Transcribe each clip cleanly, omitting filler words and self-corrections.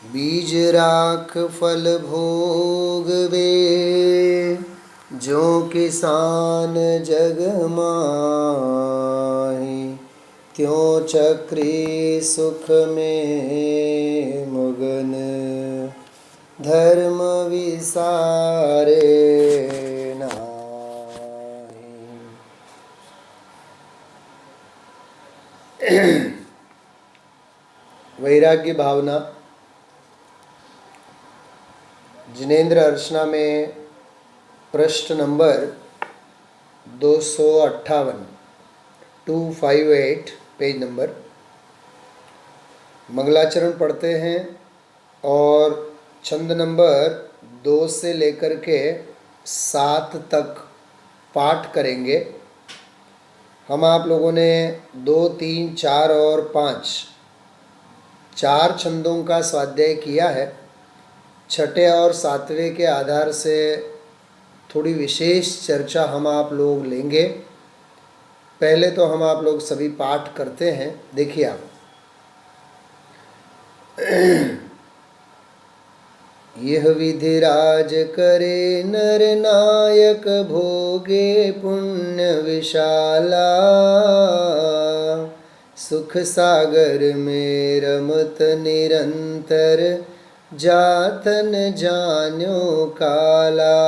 बीज राख फल भोगवे, जो किसान जग माहि। त्यों चक्री सुख में मुगन, धर्म विसारे नाहि। वैराग्य भावना जिनेन्द्र अर्चना में पृष्ठ नंबर 258, 258 पेज नंबर। मंगलाचरण पढ़ते हैं और छंद नंबर 2 से लेकर के 7 तक पाठ करेंगे। हम आप लोगों ने 2, 3, 4 और 5 4 छंदों का स्वाध्याय किया है। छठे और 7वें के आधार से थोड़ी विशेष चर्चा हम आप लोग लेंगे। पहले तो हम आप लोग सभी पाठ करते हैं। देखिए आप, यह विधि राज करे नर नायक, भोगे पुण्य विशाला। सुख सागर में रमत निरंतर, जातन जान्यो काला।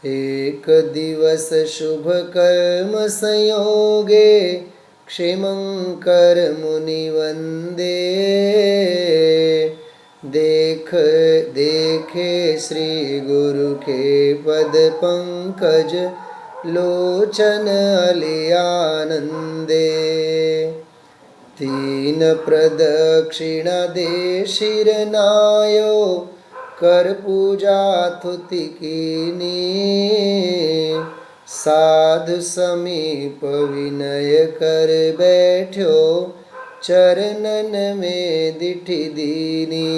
एक दिवस शुभ कर्म संयोगे, क्षेमंकर मुनि वंदे। देखे श्री गुरु के पद पंकज, लोचन अलियानंदे। 3 प्रदक्षिणा दे शिर नायो, कर पूजा थुति कीनी। साधु समीप विनय कर बैठ्यो, चरणन में दिठि दीनी।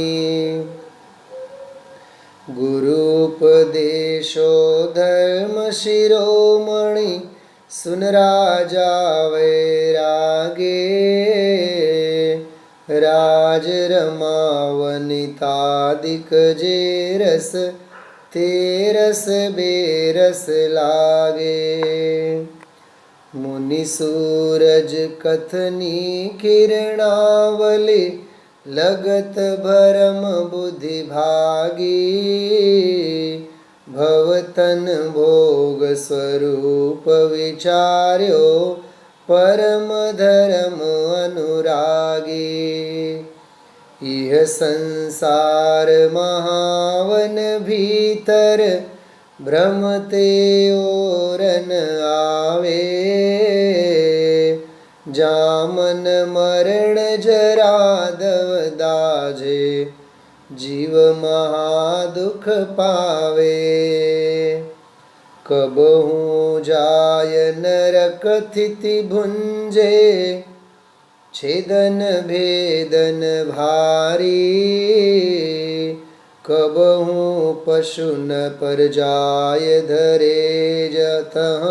गुरुपदेशो धर्म शिरोमणि, सुन राजा वैरागे। राज रमावनितादिक जे रस, तेरस बेरस लागे। मुनि सूरज कथनी किरणावली, लगत भरम बुद्धि भागी। भवतन भोग स्वरूप विचार्यो, परम धर्म अनुरागी। यह संसार महावन भीतर, भ्रमते ओरन आवे। जामन मरण जरा दव दाजे, जीव महादुख पावे। कबहू जाय नरक थिति भुंजे, छेदन भेदन भारी। कबहू पशु न पर जाय धरे, जतः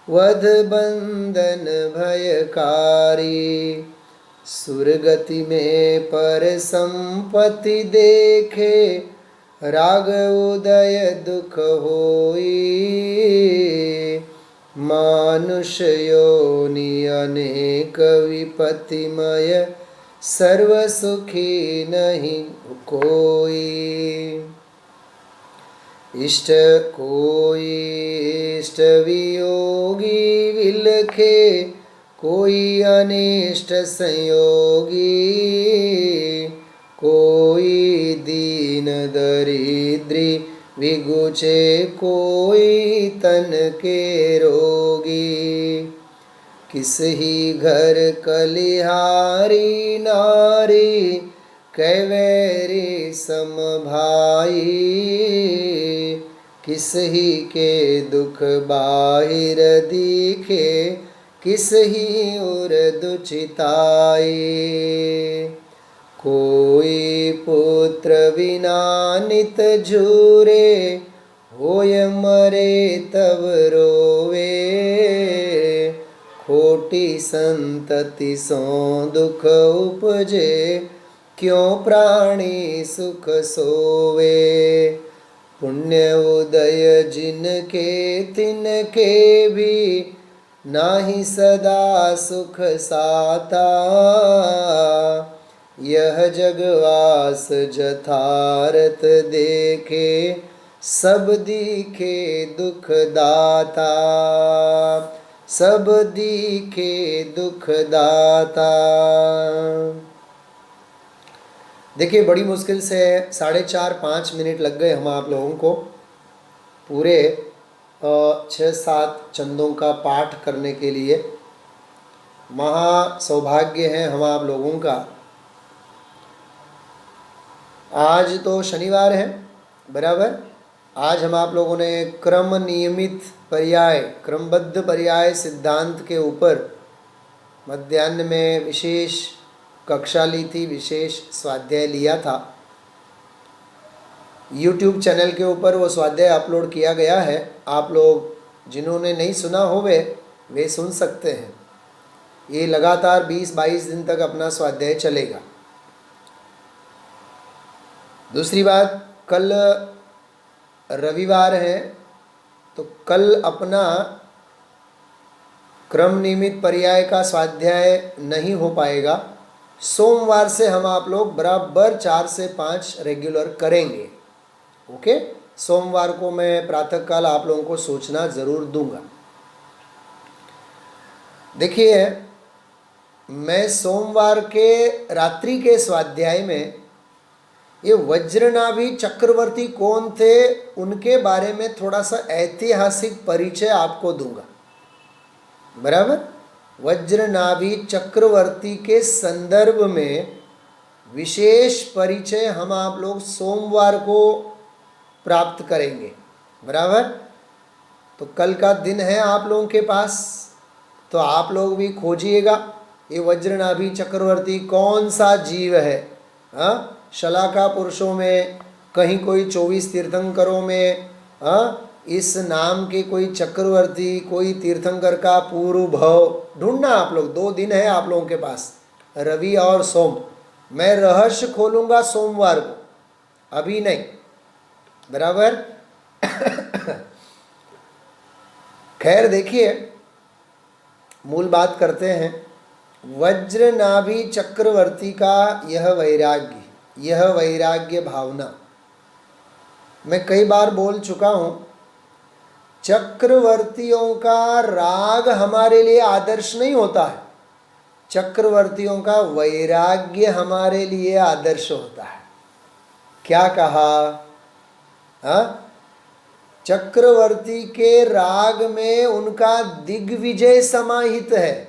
वध बंधन भयकारी। सुरगति में पर संपत्ति देखे, राग उदय दुख होई। मानुष योनि अनेक विपत्तिमय, सर्व सुखी नहीं कोई। इष्ट वियोगी विलखे, कोई अनिष्ट संयोगी। कोई दीन दरिद्री विगुचे, कोई तन के रोगी। किस ही घर कलिहारी नारी, कैवेरी सम भाई। किस ही के दुख बाहिर दिखे, किस ही उर दुचिताई। कोई पुत्र बिना नित झूरे, होय मरे तब रोवे। खोटी संतति सो दुख उपजे, क्यों प्राणी सुख सोवे। पुण्य उदय जिनके तिनके भी, नाहि सदा सुख साता। यह जगवास जथारथ देखे, सब दीखे दुख दाता। सब दीखे दुख दाता। देखिए, बड़ी मुश्किल से 4.5-5 मिनट लग गए हम आप लोगों को पूरे 6-7 चंदों का पाठ करने के लिए। महा सौभाग्य है हम आप लोगों का। आज तो शनिवार है, बराबर। आज हम आप लोगों ने क्रम नियमित पर्याय, क्रमबद्ध पर्याय सिद्धांत के ऊपर मध्याह्न में विशेष कक्षा ली थी, विशेष स्वाध्याय लिया था। YouTube चैनल के ऊपर वो स्वाध्याय अपलोड किया गया है। आप लोग जिन्होंने नहीं सुना हो वे सुन सकते हैं। ये लगातार 20-22 दिन तक अपना स्वाध्याय चलेगा। दूसरी बात, कल रविवार है तो कल अपना क्रम नियमित पर्याय का स्वाध्याय नहीं हो पाएगा। सोमवार से हम आप लोग बराबर 4 से 5 रेगुलर करेंगे। ओके, सोमवार को मैं प्रातःकाल आप लोगों को सूचना ज़रूर दूंगा। देखिए, मैं सोमवार के रात्रि के स्वाध्याय में ये वज्रनाभि चक्रवर्ती कौन थे उनके बारे में थोड़ा सा ऐतिहासिक परिचय आपको दूंगा, बराबर। वज्रनाभि चक्रवर्ती के संदर्भ में विशेष परिचय हम आप लोग सोमवार को प्राप्त करेंगे, बराबर। तो कल का दिन है आप लोगों के पास, तो आप लोग भी खोजिएगा ये वज्रनाभि चक्रवर्ती कौन सा जीव है। हाँ, शलाका पुरुषों में कहीं कोई 24 तीर्थंकरों में इस नाम के कोई चक्रवर्ती, कोई तीर्थंकर का पूर्व भव ढूंढना आप लोग। 2 दिन है आप लोगों के पास, रवि और सोम। मैं रहस्य खोलूंगा सोमवार को, अभी नहीं, बराबर। खैर, देखिए, मूल बात करते हैं। वज्रनाभि चक्रवर्ती का यह वैराग्य भावना मैं कई बार बोल चुका हूँ। चक्रवर्तियों का राग हमारे लिए आदर्श नहीं होता है, चक्रवर्तियों का वैराग्य हमारे लिए आदर्श होता है। क्या कहा? हाँ, चक्रवर्ती के राग में उनका दिग्विजय समाहित है।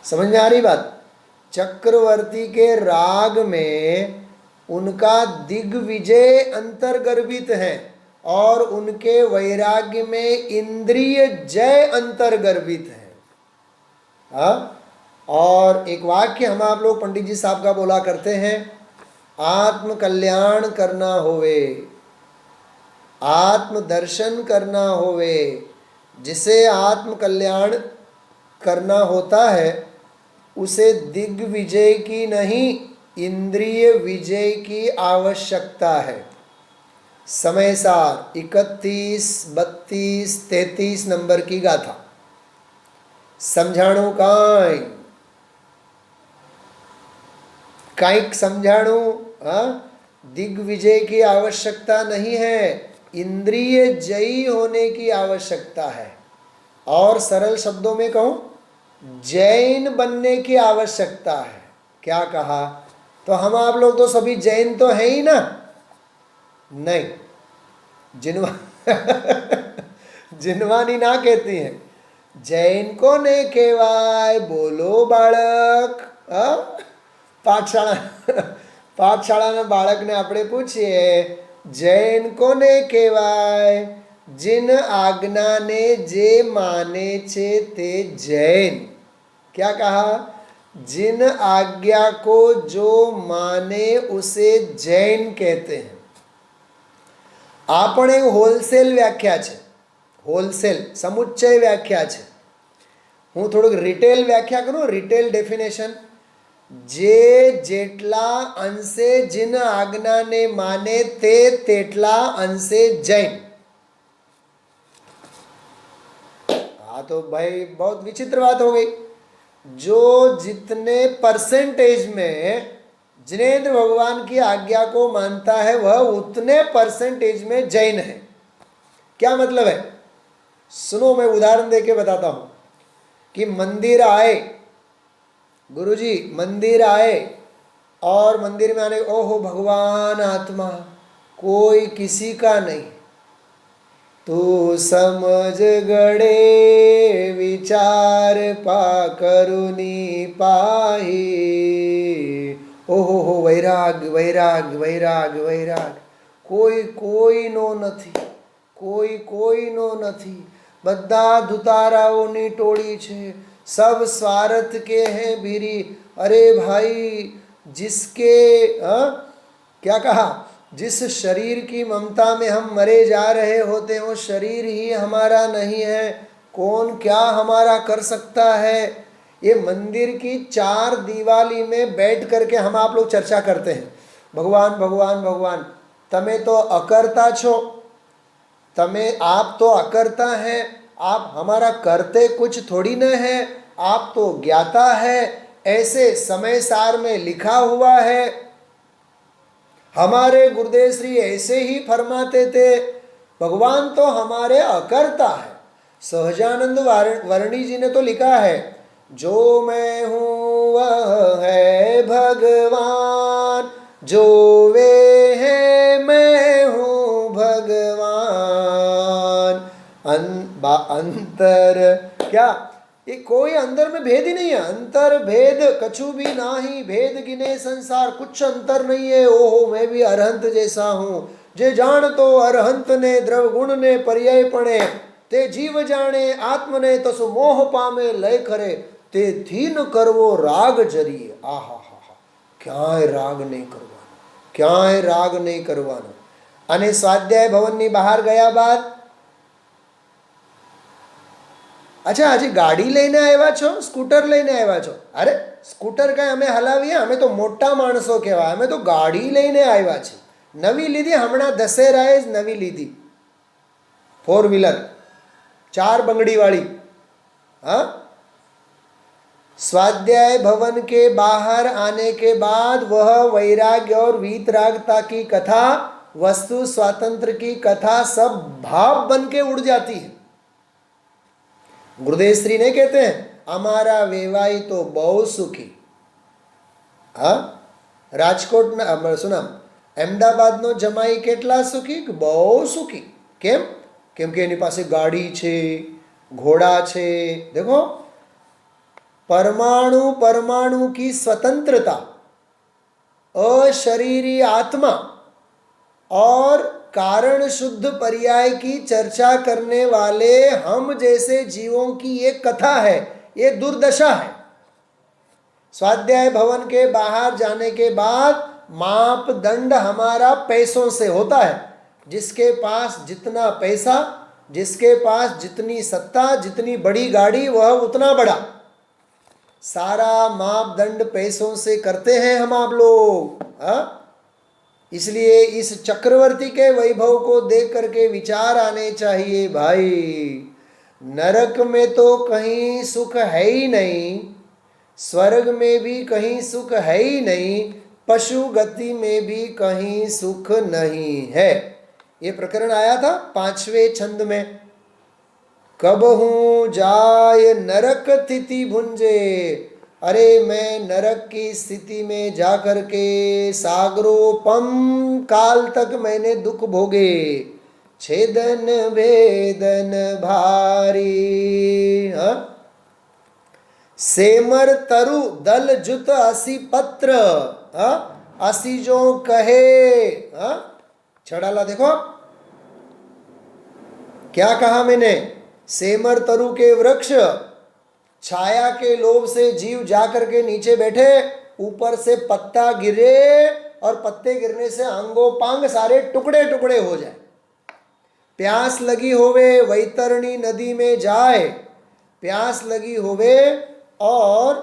समझ में आ रही बात? चक्रवर्ती के राग में उनका दिग्विजय अंतर्गर्भित है और उनके वैराग्य में इंद्रिय जय अंतर्गर्भित है। हाँ, और एक वाक्य हम आप लोग पंडित जी साहब का बोला करते हैं, आत्म कल्याण करना होवे, आत्म दर्शन करना होवे। जिसे आत्म कल्याण करना होता है उसे दिग्विजय की नहीं, इंद्रिय विजय की आवश्यकता है। समय सार 31, 32, 33 नंबर की गाथा समझाणु काइक समझाणु। दिग्विजय की आवश्यकता नहीं है, इंद्रिय जयी होने की आवश्यकता है। और सरल शब्दों में कहूं, जैन बनने की आवश्यकता है। क्या कहा? तो हम आप लोग तो सभी जैन तो है ही ना? नहीं, जिनवानी ना कहती हैं। जैन को ने केवाय बोलो बाळक। પાઠશાળાના બાળકને આપણે પૂછીએ, જૈન કોને કહેવાય? जिन आज्ञा ने जे माने छे ते जैन। क्या कहा? जिन आज्ञा को जो माने उसे जैन कहते हैं। आपण एक होलसेल व्याख्या है, होलसेल समुच्चय व्याख्या है। हूँ थोड़ुंक रिटेल व्याख्या करूँ, रिटेल डेफिनेशन। જે જેટલા અંશે જીન આજ્ઞાને માને તે તેટલા અંશે જૈન। हाँ तो भाई बहुत विचित्र बात हो गई। जो जितने परसेंटेज में जिनेंद्र भगवान की आज्ञा को मानता है वह उतने परसेंटेज में जैन है। क्या मतलब है? सुनो, मैं उदाहरण देके बताता हूं कि मंदिर आए, गुरुजी मंदिर आए और मंदिर में आने, ओहो भगवान आत्मा, कोई किसी का नहीं, तू समझ गड़े विचार पा करुणी पाही, ओहो वैराग वैराग वैराग वैराग, कोई कोई नो નથી, कोई कोई नो નથી, બધા ધુતારાઓની ટોળી છે, सब स्वार्थ के हैं भीरी। अरे भाई, जिसके क्या कहा, जिस शरीर की ममता में हम मरे जा रहे होते हैं वो शरीर ही हमारा नहीं है, कौन क्या हमारा कर सकता है। ये मंदिर की चार दीवाली में बैठ करके हम आप लोग चर्चा करते हैं, भगवान भगवान भगवान। तमे तो अकर्ता छो, तमे आप तो अकर्ता हैं, आप हमारा करते कुछ थोड़ी न है, आप तो ज्ञाता है, ऐसे समय सार में लिखा हुआ है। हमारे गुरुदेव श्री ऐसे ही फरमाते थे, भगवान तो हमारे अकर्ता है। सहजानंद वर्णी जी ने तो लिखा है, जो मैं हूँ वह है भगवान, जो वे है मैं हूँ भगवान। अंतर क्या, ये कोई अंदर में भेद ही नहीं है, अंतर भेद कछु भी नाही, भेद गिने संसार, कुछ अंतर नहीं है। ओहो मैं भी अरहंत जैसा हूँ, जे जान तो अरहंत ने द्रव गुण ने पर्याय पणे, ते जीव जाने आत्म ने तसु मोह पामे लय करे, ते थीन करवो राग जरिए। आहा हा हा, क्यांय राग नहीं करवानो, क्यांय राग नहीं करवानो। अने स्वाध्याय भवननी बहार गया बाद, अच्छा हजी गाड़ी लईने आव्या छो, स्कूटर लईने आव्या छो? अरे स्कूटर कई अमे हलावीए, अमे तो मोटा माणसो कहेवाय, अमे तो गाड़ी लईने आव्या छे, नवी लीधी, हमणा दशेराए ज नवी लीधी, 4 व्हीलर 4 बंगड़ी वाली। हाँ, स्वाध्याय भवन के बाहर आने के बाद वह वैराग्य और वीतरागता की कथा, वस्तु स्वातंत्र की कथा सब भाव बन के उड़ जाती है। गुरुदेव श्री ने कहते हैं, अमारा वेवाई तो बहु सुखी। हाँ, राजकोट ना सुना, अहमदाबाद नो जमाई केटला सुखी, बहु सुखी। केम? केम के एनी पासे गाड़ी छे, घोड़ा छे। देखो, परमाणु परमाणु की स्वतंत्रता, अशरीरी आत्मा और कारण शुद्ध पर्याय की चर्चा करने वाले हम जैसे जीवों की एक कथा है, ये दुर्दशा है। स्वाध्याय भवन के बाहर जाने के बाद मापदंड हमारा पैसों से होता है, जिसके पास जितना पैसा, जिसके पास जितनी सत्ता, जितनी बड़ी गाड़ी वह उतना बड़ा, सारा मापदंड पैसों से करते हैं हम आप लोग। हाँ, इसलिए इस चक्रवर्ती के वैभव को देख करके विचार आने चाहिए, भाई नरक में तो कहीं सुख है ही नहीं, स्वर्ग में भी कहीं सुख है ही नहीं, पशु गति में भी कहीं सुख नहीं है। ये प्रकरण आया था 5वें छंद में, कबहू जाय नरक तिथि भुंजे। अरे मैं नरक की स्थिति में जाकर के सागरोपम काल तक मैंने दुख भोगे, छेदन भेदन भारी। हाँ, सेमर तरु दल जुत असी पत्र, हाँ असी जो कहे। हाँ, छड़ाला देखो क्या कहा मैंने, सेमर तरु के वृक्ष छाया के लोभ से जीव जाकर के नीचे बैठे, ऊपर से पत्ता गिरे और पत्ते गिरने से अंगोपांग सारे टुकड़े टुकड़े हो जाए। प्यास लगी होवे वैतरणी नदी में जाए, प्यास लगी होवे और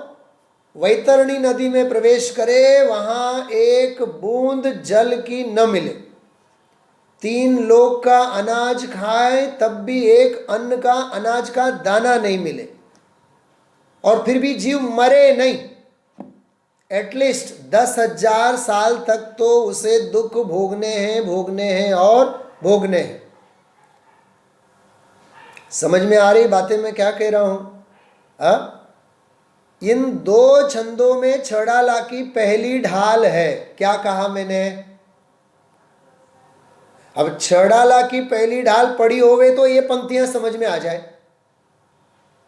वैतरणी नदी में प्रवेश करे, वहां एक बूंद जल की न मिले, 3 लोग का अनाज खाए तब भी एक अन्न का अनाज का दाना नहीं मिले, और फिर भी जीव मरे नहीं, एटलीस्ट 10,000 साल तक तो उसे दुख भोगने हैं और भोगने हैं। समझ में आ रही बातें मैं क्या कह रहा हूं? इन 2 छंदों में छड़ाला की पहली ढाल है। क्या कहा मैंने? अब छड़ाला की पहली ढाल पढ़ी होवे तो ये पंक्तियां समझ में आ जाए,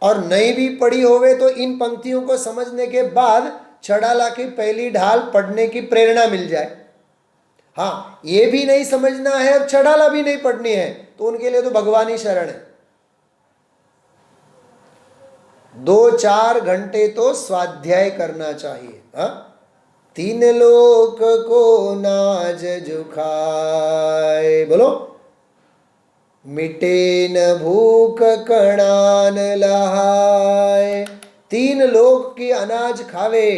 और नहीं भी पढ़ी होवे तो इन पंक्तियों को समझने के बाद छड़ाला की पहली ढाल पढ़ने की प्रेरणा मिल जाए। हाँ, ये भी नहीं समझना है और छड़ाला भी नहीं पढ़नी है तो उनके लिए तो भगवान ही शरण है। 2-4 घंटे तो स्वाध्याय करना चाहिए। 3 लोक को नाज जुखाए, बोलो, मिटे न भूख कणान लहाय। 3 लोक की अनाज खावे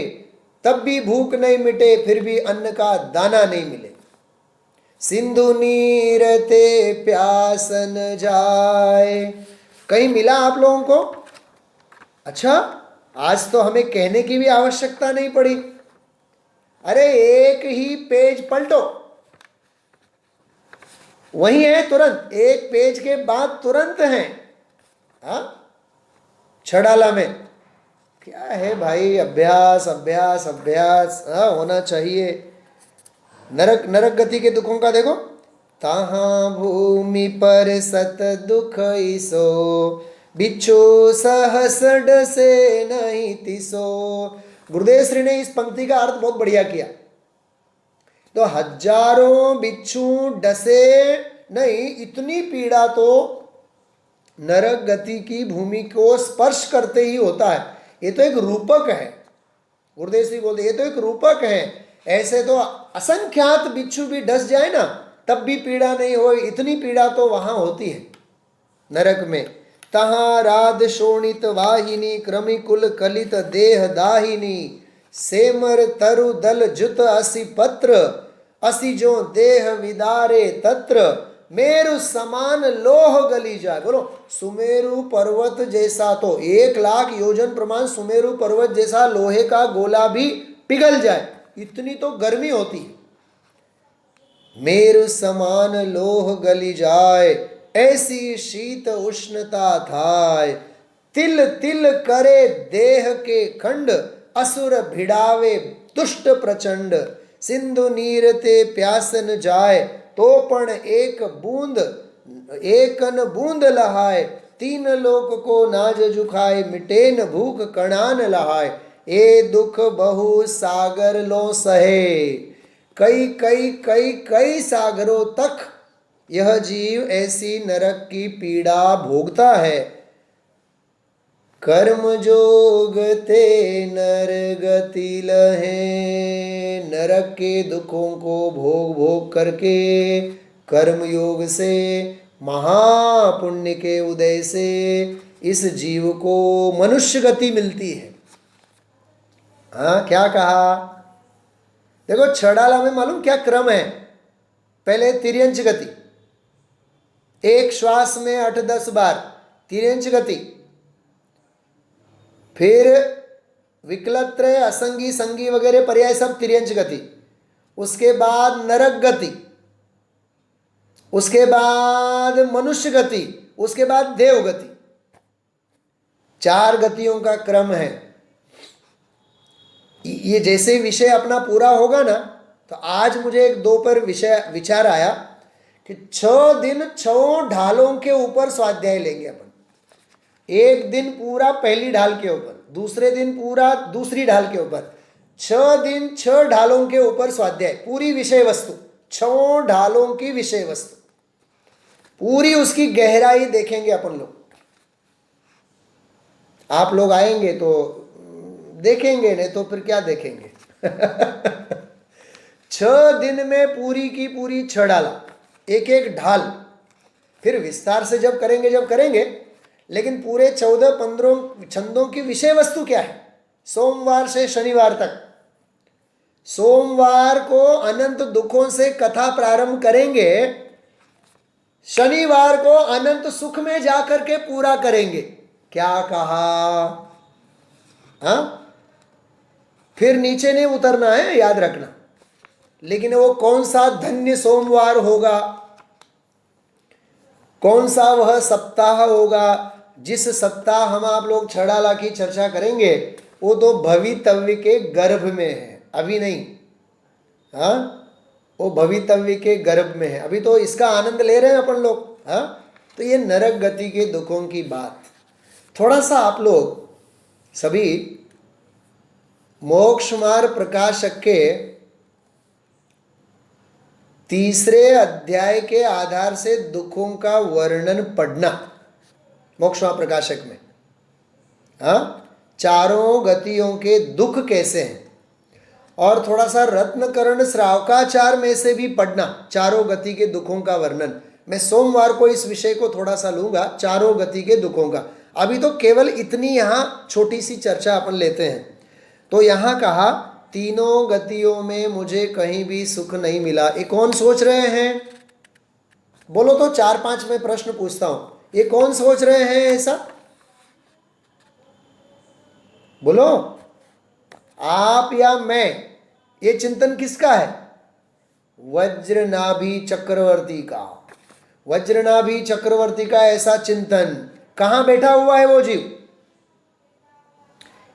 तब भी भूख नहीं मिटे, फिर भी अन्न का दाना नहीं मिले। सिंधु नीर ते प्यास न जाए। कहीं मिला आप लोगों को? अच्छा, आज तो हमें कहने की भी आवश्यकता नहीं पड़ी। अरे एक ही पेज पलटो, वही है तुरंत, एक पेज के बाद तुरंत है। छड़ाला में क्या है भाई? अभ्यास अभ्यास अभ्यास होना चाहिए। नरक गति के दुखों का देखो, ताहा भूमि पर सत दुख ईसो, बिच्छू सहस डसे नहीं तिसो। गुरुदेव श्री ने इस पंक्ति का अर्थ बहुत बढ़िया किया। तो हजारों बिच्छू डसे नहीं, इतनी पीड़ा तो नरक गति की भूमि को स्पर्श करते ही होता है। ये तो एक रूपक है। गुरुदेव श्री बोलते ये तो एक रूपक है। ऐसे तो असंख्यात बिच्छू भी डस जाए ना तब भी पीड़ा नहीं हो, इतनी पीड़ा तो वहां होती है नरक में। तहाँ राध शोणित वाहिनी, क्रमिकुल कलित देह दाहिनी, सेमर तरु दल जुत असि पत्र, असि जो देह विदारे तत्र, मेरु समान लोह गली जाए। बोलो, सुमेरु पर्वत जैसा, तो 1,00,000 योजन प्रमाण सुमेरु पर्वत जैसा लोहे का गोला भी पिघल जाए, इतनी तो गर्मी होती है। मेरु समान लोह गली जाए, ऐसी शीत उष्णता थाय, तिल तिल करे देह के खंड, असुर भिड़ावे दुष्ट प्रचंड, सिंधु नीर ते प्यास न जाए, तो पण एकन बूंद लहाय, 3 लोक को नाज जुखाए, मिटे न भूख कणान लहाय। ए दुख बहु सागर लो सहे, कई कई कई कई सागरों तक यह जीव ऐसी नरक की पीड़ा भोगता है। कर्म जोग ते नर गति लहे, नरक के दुखों को भोग भोग करके कर्म योग से, महापुण्य के उदय से इस जीव को मनुष्य गति मिलती है। क्या कहा? देखो, छड़ाला में मालूम क्या क्रम है? पहले तिर्यंच गति, एक श्वास में 8-10 बार तिर्यंच गति, फिर विकलत्रय, असंगी, संगी वगैरह पर्याय सब तिर्यंच गति, उसके बाद नरक गति, उसके बाद मनुष्य गति, उसके बाद देव गति। 4 गतियों का क्रम है। ये जैसे विषय अपना पूरा होगा ना, तो आज मुझे एक 2 पर विचार आया कि 6 दिन 6 ढालों के ऊपर स्वाध्याय लेंगे अपन। एक दिन पूरा पहली ढाल के ऊपर, दूसरे दिन पूरा दूसरी ढाल के ऊपर, 6 दिन 6 ढालों के ऊपर स्वाध्याय, पूरी विषय वस्तु, 6 ढालों की विषय वस्तु, पूरी उसकी गहराई देखेंगे अपन लोग। आप लोग आएंगे तो देखेंगे, नहीं तो फिर क्या देखेंगे। 6 दिन में पूरी की पूरी 6 ढाला, एक एक ढाल, फिर विस्तार से जब करेंगे, लेकिन पूरे 14-15 छंदों की विषय वस्तु क्या है सोमवार से शनिवार तक। सोमवार को अनंत दुखों से कथा प्रारंभ करेंगे, शनिवार को अनंत सुख में जाकर के पूरा करेंगे। क्या कहा? हाँ, फिर नीचे नहीं उतरना है, याद रखना। लेकिन वो कौन सा धन्य सोमवार होगा, कौन सा वह सप्ताह होगा जिस सप्ताह हम आप लोग छड़ाला की चर्चा करेंगे, वो तो भवितव्य के गर्भ में है, अभी नहीं। हाँ, वो भवितव्य के गर्भ में है, अभी तो इसका आनंद ले रहे हैं अपन लोग। हाँ, तो ये नरक गति के दुखों की बात थोड़ा सा आप लोग सभी मोक्ष मार्ग प्रकाशक के तीसरे अध्याय के आधार से दुखों का वर्णन पढ़ना, मोक्ष मार्ग प्रकाशक में। हाँ, चारों गतियों के दुख कैसे हैं, और थोड़ा सा रत्नकर्ण श्रावकाचार में से भी पढ़ना, चारों गति के दुखों का वर्णन। मैं सोमवार को इस विषय को थोड़ा सा लूंगा, चारों गति के दुखों का। अभी तो केवल इतनी यहाँ छोटी सी चर्चा अपन लेते हैं। तो यहाँ कहा तीनों गतियों में मुझे कहीं भी सुख नहीं मिला। ये कौन सोच रहे हैं? बोलो तो 4-5 में प्रश्न पूछता हूं, ये कौन सोच रहे हैं ऐसा? बोलो, आप या मैं? ये चिंतन किसका है? वज्रनाभि चक्रवर्ती का। वज्रनाभि चक्रवर्ती का ऐसा चिंतन। कहां बैठा हुआ है वो जीव?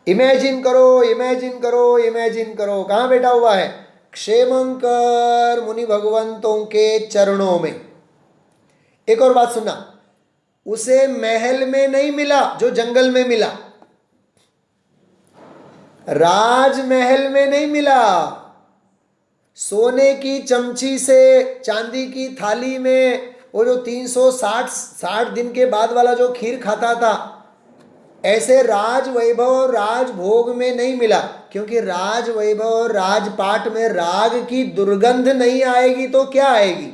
इमेजिन करो, इमेजिन करो, इमेजिन करो, कहां बैठा हुआ है? क्षेमंकर मुनि भगवंतों के चरणों में। एक और बात सुनना, उसे महल में नहीं मिला जो जंगल में मिला, राजमहल में नहीं मिला, सोने की चमची से, चांदी की थाली में वो जो 360 दिन के बाद वाला जो खीर खाता था, ऐसे राज वैभव और राजभोग में नहीं मिला। क्योंकि राज वैभव और राजपाट में राग की दुर्गंध नहीं आएगी तो क्या आएगी?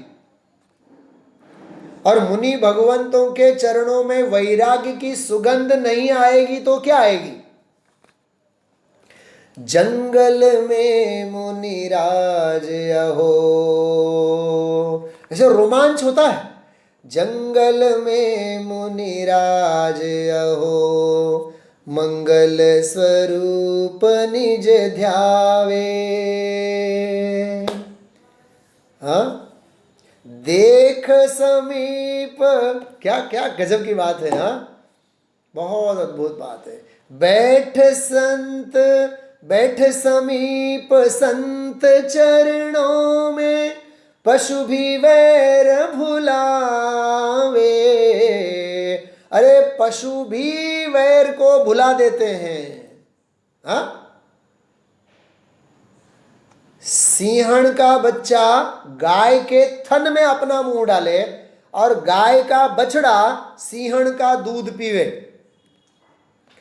और मुनि भगवंतों के चरणों में वैराग्य की सुगंध नहीं आएगी तो क्या आएगी? जंगल में मुनिराज अहो, ऐसे रोमांच होता है। जंगल में मुनिराज अहो, मंगल स्वरूप निज ध्यावे। हाँ, देख समीप, क्या क्या गजब की बात है। हाँ, बहुत अद्भुत बात है। बैठ समीप संत चरणों में, पशु भी वैर भुलावे। अरे पशु भी वैर को भुला देते हैं। हाँ, सिंहण का बच्चा गाय के थन में अपना मुंह डाले और गाय का बछड़ा सिंहण का दूध पीवे,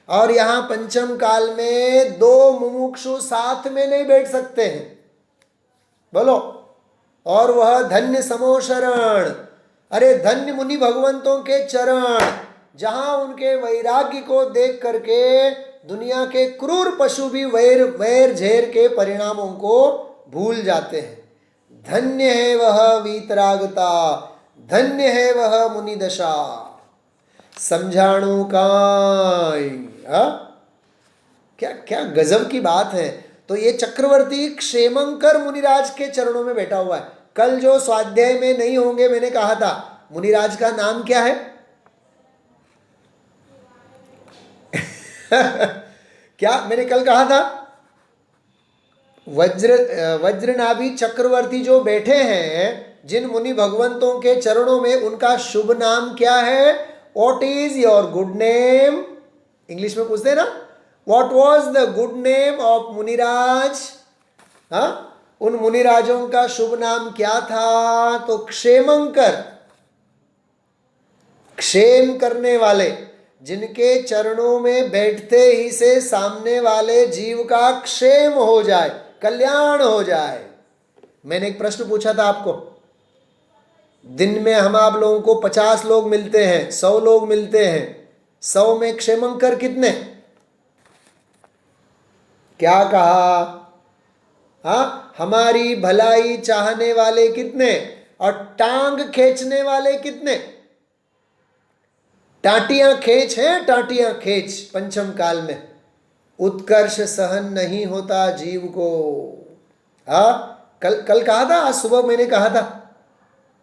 और यहां पंचम काल में दो मुमुक्षु साथ में नहीं बैठ सकते हैं। बोलो, और वह धन्य समो शरण। अरे धन्य मुनि भगवंतों के चरण, जहां उनके वैराग्य को देख करके दुनिया के क्रूर पशु भी वैर झेर के परिणामों को भूल जाते हैं। धन्य है वह वीतरागता, धन्य है वह मुनि दशा। समझाणु काय। क्या क्या गजब की बात है। तो ये चक्रवर्ती क्षेमंकर मुनिराज के चरणों में बैठा हुआ है। कल जो स्वाध्याय में नहीं होंगे, मैंने कहा था मुनिराज का नाम क्या है? क्या मैंने कल कहा था? वज्रनाभि चक्रवर्ती जो बैठे हैं जिन मुनि भगवंतों के चरणों में, उनका शुभ नाम क्या है? What is your good name? English में पूछते हैं ना, what was the good name of मुनिराज? हाँ, उन मुनिराजों का शुभ नाम क्या था? तो क्षेमंकर, क्षेम करने वाले, जिनके चरणों में बैठते ही से सामने वाले जीव का क्षेम हो जाए, कल्याण हो जाए। मैंने एक प्रश्न पूछा था आपको, दिन में हम आप लोगों को 50 लोग मिलते हैं, 100 लोग मिलते हैं, 100 में क्षेमंकर कितने? क्या कहा? हाँ, हमारी भलाई चाहने वाले कितने और टांग खींचने वाले कितने? टाटियां खींच हैं, टाटियां खींच। पंचम काल में उत्कर्ष सहन नहीं होता जीव को। हाँ, कल कल कहा था, आज सुबह मैंने कहा था,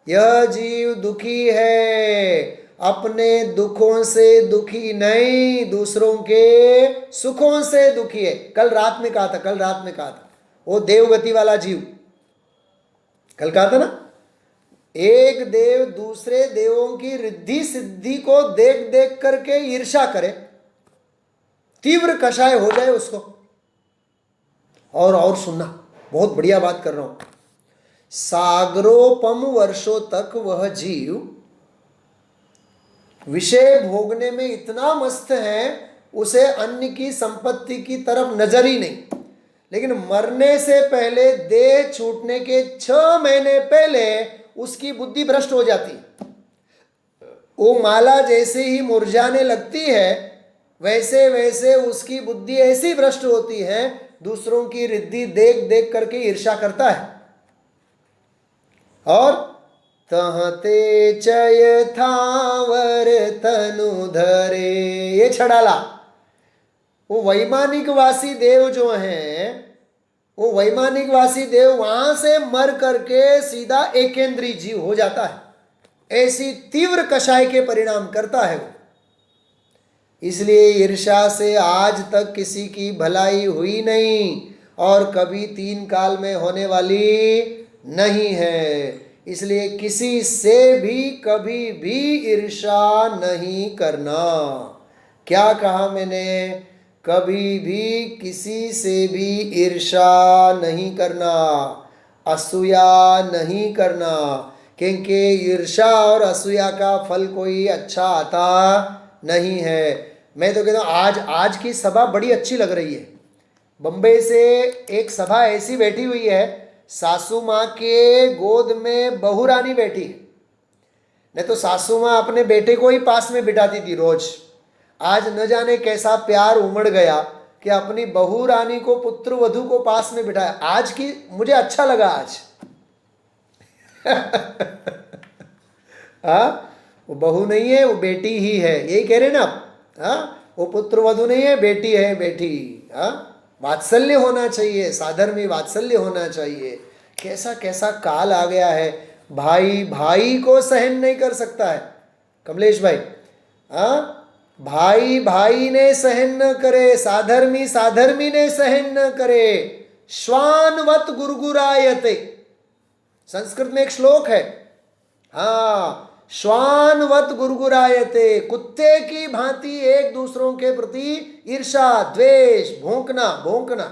यह जीव दुखी है, अपने दुखों से दुखी नहीं, दूसरों के सुखों से दुखी है। कल रात में कहा था, कल रात में कहा था, वो देवगति वाला जीव, कल कहा था ना, एक देव दूसरे देवों की रिद्धि सिद्धि को देख देख करके ईर्ष्या करे, तीव्र कषाय हो जाए उसको। और सुनना, बहुत बढ़िया बात कर रहा हूं। सागरोपम वर्षों तक वह जीव विषय भोगने में इतना मस्त है, उसे अन्य की संपत्ति की तरफ नजर ही नहीं। लेकिन मरने से पहले, देह छूटने के 6 महीने पहले उसकी बुद्धि भ्रष्ट हो जाती। वो माला जैसे ही मुरझाने लगती है, वैसे वैसे उसकी बुद्धि ऐसी भ्रष्ट होती है, दूसरों की रिद्धि देख देख करके ईर्ष्या करता है। और तहते चय थावर तनु धरे, ये छड़ाला। वो वैमानिकवासी देव जो हैं, वो वैमानिकवासी देव वहां से मर करके सीधा एकेंद्रीय जीव हो जाता है। ऐसी तीव्र कषाय के परिणाम करता है वो। इसलिए ईर्ष्या से आज तक किसी की भलाई हुई नहीं और कभी 3 काल में होने वाली नहीं है। इसलिए किसी से भी कभी भी ईर्ष्या नहीं करना। क्या कहा मैंने? कभी भी किसी से भी ईर्ष्या नहीं करना, असूया नहीं करना, क्योंकि ईर्ष्या और असूया का फल कोई अच्छा आता नहीं है। मैं तो कहता हूँ, आज की सभा बड़ी अच्छी लग रही है। बम्बई से एक सभा ऐसी बैठी हुई है, सासू माँ के गोद में बहू रानी बैठी है। नहीं तो सासू माँ अपने बेटे को ही पास में बिठाती थी रोज। आज न जाने कैसा प्यार उमड़ गया कि अपनी बहू रानी को, पुत्र वधू को पास में बिठाया। आज की मुझे अच्छा लगा आज। हाँ, वो बहू नहीं है, वो बेटी ही है, यही कह रहे ना आप? हाँ, वो पुत्र वधू नहीं है, बेटी है, बेटी। हाँ, वात्सल्य होना चाहिए, साधर्मी वात्सल्य होना चाहिए। कैसा कैसा काल आ गया है, भाई भाई को सहन नहीं कर सकता है। कमलेश भाई, हाँ, भाई भाई ने सहन न करे, साधर्मी साधर्मी ने सहन न करे। श्वानवत गुरगुरायते, संस्कृत में एक श्लोक है। हाँ, श्वानवत गुरगुरायते, कुत्ते की भांति एक दूसरों के प्रति ईर्षा, द्वेष, भौंकना भौंकना।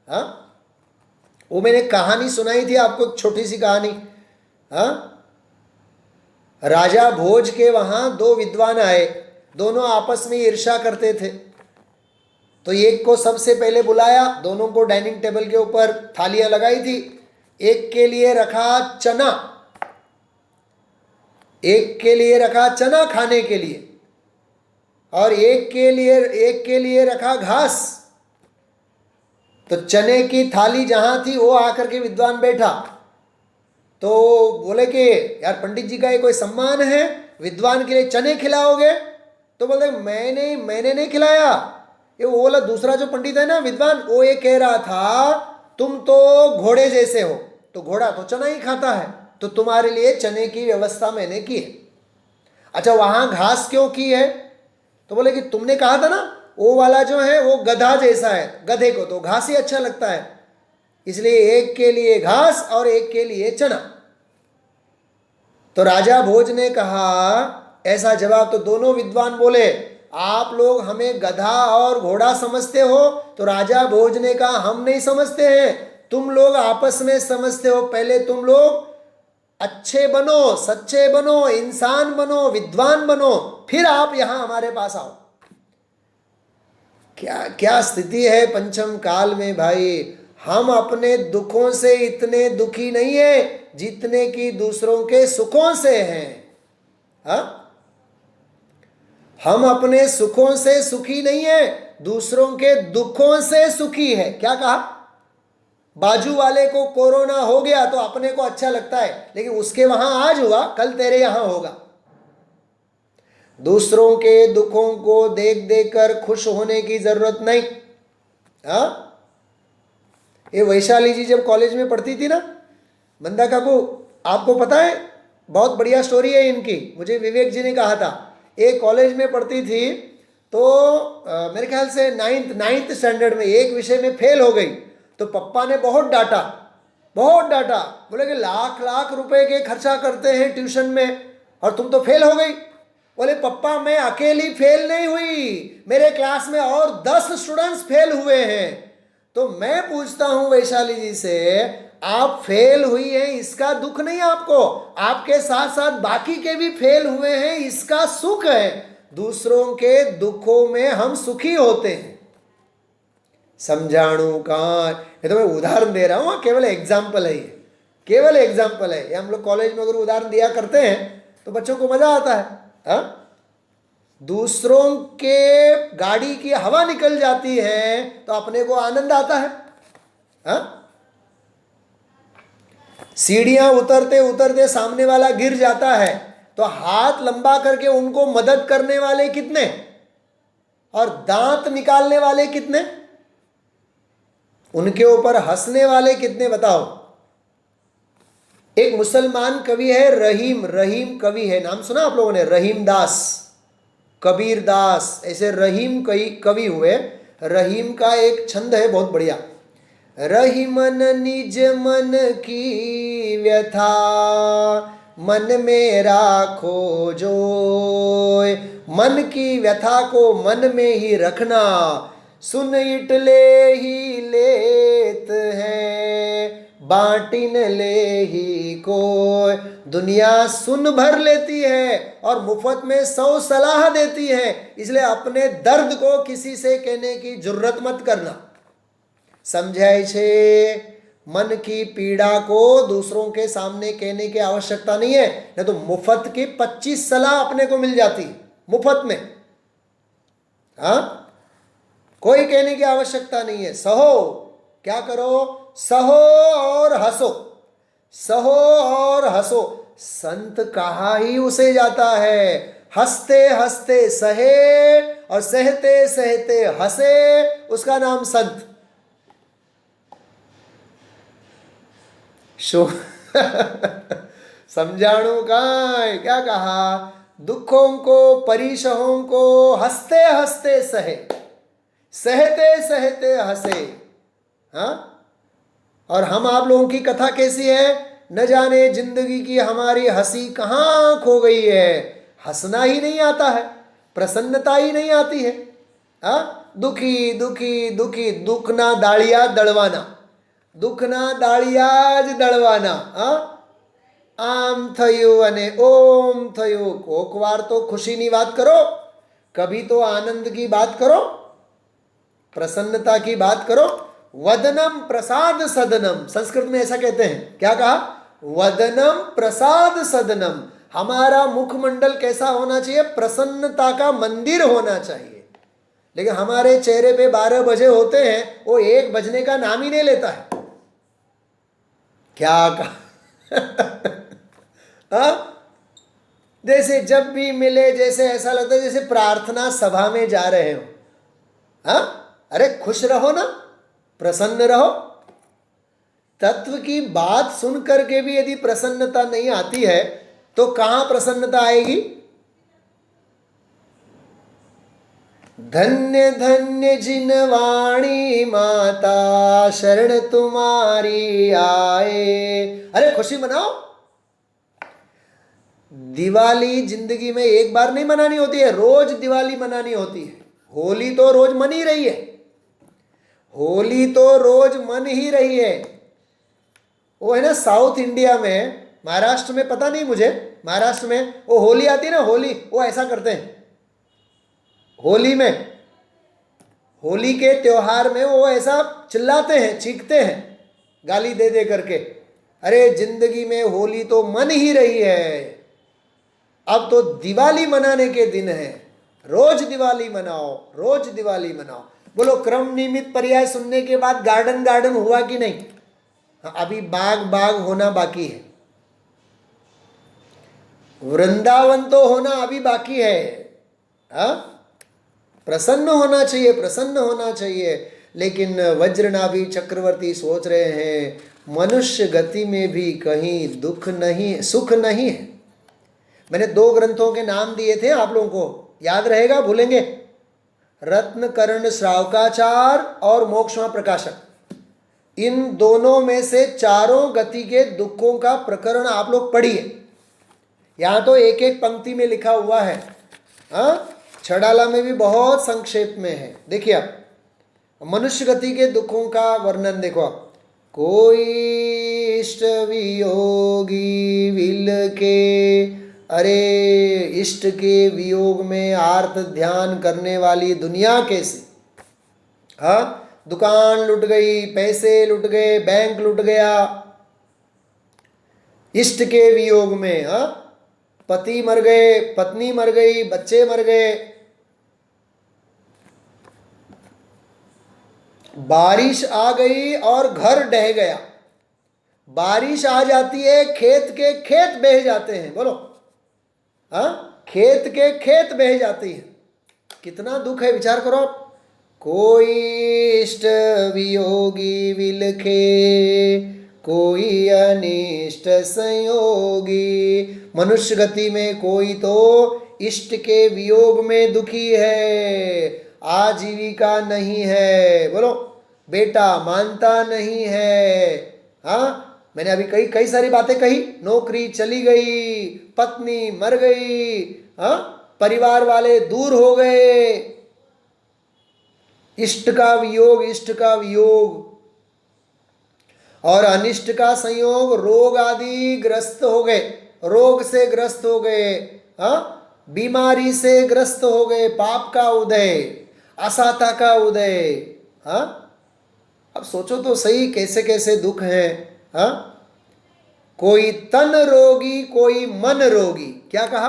हाँ, वो मैंने कहानी सुनाई थी आपको, एक छोटी सी कहानी। हाँ, राजा भोज के वहां 2 विद्वान आए, दोनों आपस में ईर्ष्या करते थे। तो एक को सबसे पहले बुलाया, दोनों को डाइनिंग टेबल के ऊपर थालियां लगाई थी। एक के लिए रखा चना, एक के लिए रखा चना खाने के लिए, और एक के लिए रखा घास। तो चने की थाली जहां थी, वो आकर के विद्वान बैठा। तो बोले कि यार पंडित जी का ये कोई सम्मान है, विद्वान के लिए चने खिलाओगे? तो बोलते मैंने नहीं खिलाया। ये वो बोला, दूसरा जो पंडित है ना विद्वान, वो ये कह रहा था तुम तो घोड़े जैसे हो, तो घोड़ा तो चना ही खाता है, तो तुम्हारे लिए चने की व्यवस्था मैंने की है। अच्छा, वहां घास क्यों की है? तो बोले कि तुमने कहा था ना वो वाला जो है वो गधा जैसा है, गधे को तो घास ही अच्छा लगता है, इसलिए एक के लिए घास और एक के लिए चना। तो राजा भोज ने कहा, ऐसा जवाब तो दोनों विद्वान बोले, आप लोग हमें गधा और घोड़ा समझते हो। तो राजा भोज ने कहा, हम नहीं समझते हैं, तुम लोग आपस में समझते हो। पहले तुम लोग अच्छे बनो, सच्चे बनो, इंसान बनो, विद्वान बनो, फिर आप यहां हमारे पास आओ। क्या क्या स्थिति है पंचम काल में भाई। हम अपने दुखों से इतने दुखी नहीं है जितने कि दूसरों के सुखों से हैं। हाँ, हम अपने सुखों से सुखी नहीं है, दूसरों के दुखों से सुखी है। क्या कहा? बाजू वाले को कोरोना हो गया तो अपने को अच्छा लगता है, लेकिन उसके वहां आज हुआ कल तेरे यहां होगा। दूसरों के दुखों को देख देख कर खुश होने की जरूरत नहीं। हाँ, ये वैशाली जी जब कॉलेज में पढ़ती थी ना, मंदा काकू, आपको पता है, बहुत बढ़िया स्टोरी है इनकी, मुझे विवेक जी ने कहा था। एक कॉलेज में पढ़ती थी तो मेरे ख्याल से नाइन्थ स्टैंडर्ड में एक विषय में फेल हो गई, तो पप्पा ने बहुत डांटा, बहुत डांटा। बोले कि लाख लाख रुपए के खर्चा करते हैं ट्यूशन में और तुम तो फेल हो गई। बोले पप्पा मैं अकेली फेल नहीं हुई, मेरे क्लास में और 10 स्टूडेंट्स फेल हुए हैं। तो मैं पूछता हूं वैशाली जी से, आप फेल हुई हैं इसका दुख नहीं आपको, आपके साथ साथ बाकी के भी फेल हुए हैं इसका सुख है। दूसरों के दुखों में हम सुखी होते हैं। समझाणु का, ये तो मैं उदाहरण दे रहा हूं, केवल एग्जाम्पल है, ये केवल एग्जाम्पल है। ये हम लोग कॉलेज में अगर उदाहरण दिया करते हैं तो बच्चों को मजा आता है। हा? दूसरों के गाड़ी की हवा निकल जाती है तो अपने को आनंद आता है। हा? सीढ़ियां उतरते उतरते सामने वाला गिर जाता है तो हाथ लंबा करके उनको मदद करने वाले कितने, और दांत निकालने वाले कितने, उनके ऊपर हंसने वाले कितने, बताओ। एक मुसलमान कवि है रहीम, रहीम कवि है, नाम सुना आप लोगों ने? रहीम दास, कबीर दास, ऐसे रहीम कई कवि हुए। रहीम का एक छंद है बहुत बढ़िया, रहीमन निज मन की व्यथा मन में राखो जोय। मन की व्यथा को मन में ही रखना, सुन इटले ही लेत है बाटिन ले ही कोय। दुनिया सुन भर लेती है और मुफ्त में 100 सलाह देती है, इसलिए अपने दर्द को किसी से कहने की जरूरत मत करना। समझाए छे, मन की पीड़ा को दूसरों के सामने कहने की आवश्यकता नहीं है, नहीं तो मुफ्त की 25 सलाह अपने को मिल जाती मुफ्त में। हाँ, कोई कहने की आवश्यकता नहीं है। सहो, क्या करो? सहो और हंसो, सहो और हंसो। संत कहा ही उसे जाता है, हंसते हंसते सहे और सहते सहते हंसे, उसका नाम संत। समझाणु का क्या कहा? दुखों को परिशहों को हंसते हंसते सहे, सहते सहते हंसे। हाँ, और हम आप लोगों की कथा कैसी है? न जाने जिंदगी की हमारी हंसी कहाँ खो गई है, हंसना ही नहीं आता है, प्रसन्नता ही नहीं आती है। हाँ, दुखी दुखी दुखी, दुख ना दाड़िया दड़वाना, दुख ना दाड़िया ज दड़वाना। हाँ, આમ થયું અને ઓમ થયું। કોક વાર તો ખુશીની વાત करो, कभी तो आनंद की बात करो, प्रसन्नता की बात करो। वदनम प्रसाद सदनम, संस्कृत में ऐसा कहते हैं। क्या कहा? वदनम प्रसाद सदनम। हमारा मुखमंडल कैसा होना चाहिए? प्रसन्नता का मंदिर होना चाहिए। लेकिन हमारे चेहरे पे 12 बजे होते हैं, वो 1 बजने का नाम ही नहीं लेता है। क्या कहा? जैसे जब भी मिले जैसे ऐसा लगता है जैसे प्रार्थना सभा में जा रहे हो। हाँ, अरे खुश रहो ना, प्रसन्न रहो। तत्व की बात सुन करके भी यदि प्रसन्नता नहीं आती है तो कहां प्रसन्नता आएगी? धन्य धन्य जिन वाणी माता शरण तुम्हारी आए। अरे खुशी मनाओ। दिवाली जिंदगी में एक बार नहीं मनानी होती है, रोज दिवाली मनानी होती है। होली तो रोज मन ही रही है, होली तो रोज मन ही रही है। वो है ना साउथ इंडिया में, महाराष्ट्र में पता नहीं मुझे, महाराष्ट्र में वो होली आती है ना, होली, वो ऐसा करते हैं। होली में, होली के त्योहार में वो ऐसा चिल्लाते हैं, चीखते हैं, गाली दे दे करके। अरे जिंदगी में होली तो मन ही रही है, अब तो दिवाली मनाने के दिन है। रोज दिवाली मनाओ, रोज दिवाली मनाओ। बोलो क्रम नियमित पर्याय सुनने के बाद गार्डन गार्डन हुआ कि नहीं? हाँ, अभी बाग बाग होना बाकी है, वृंदावन तो होना अभी बाकी है। हाँ, प्रसन्न होना चाहिए, प्रसन्न होना चाहिए। लेकिन वज्रनाभि चक्रवर्ती सोच रहे हैं मनुष्य गति में भी कहीं दुख नहीं, सुख नहीं है। मैंने 2 ग्रंथों के नाम दिए थे आप लोगों को, याद रहेगा, भूलेंगे? रत्नकर्ण श्रावकाचार और मोक्षमा प्रकाशक। इन दोनों में से चारों गति के दुखों का प्रकरण आप लोग पढ़िए। यहां तो एक एक पंक्ति में लिखा हुआ है। हाँ, छड़ाला में भी बहुत संक्षेप में है। देखिए आप, मनुष्य गति के दुखों का वर्णन देखो आप। कोई इष्ट वियोगी विल के, अरे इष्ट के वियोग में आर्त ध्यान करने वाली दुनिया कैसी। हाँ, दुकान लुट गई, पैसे लुट गए, बैंक लुट गया, इष्ट के वियोग में। हाँ, पति मर गए, पत्नी मर गई, बच्चे मर गए, बारिश आ गई और घर ढह गया। बारिश आ जाती है, खेत के खेत बह जाते हैं। बोलो, हाँ, खेत के खेत बह जाती है। कितना दुख है, विचार करो आप। कोई इष्ट वियोगी विलखे, कोई अनिष्ट संयोगी। मनुष्य गति में कोई तो इष्ट के वियोग में दुखी है, आजीविका नहीं है। बोलो, बेटा मानता नहीं है। हाँ, मैंने अभी कई सारी बातें कही। नौकरी चली गई, पत्नी मर गई, हाँ, परिवार वाले दूर हो गए, इष्ट का वियोग, इष्ट का वियोग। और अनिष्ट का संयोग, रोग आदि ग्रस्त हो गए, रोग से ग्रस्त हो गए, हाँ, बीमारी से ग्रस्त हो गए, पाप का उदय, असाता का उदय। हाँ, अब सोचो तो सही कैसे कैसे दुख हैं। हाँ, कोई तन रोगी, कोई मन रोगी। क्या कहा?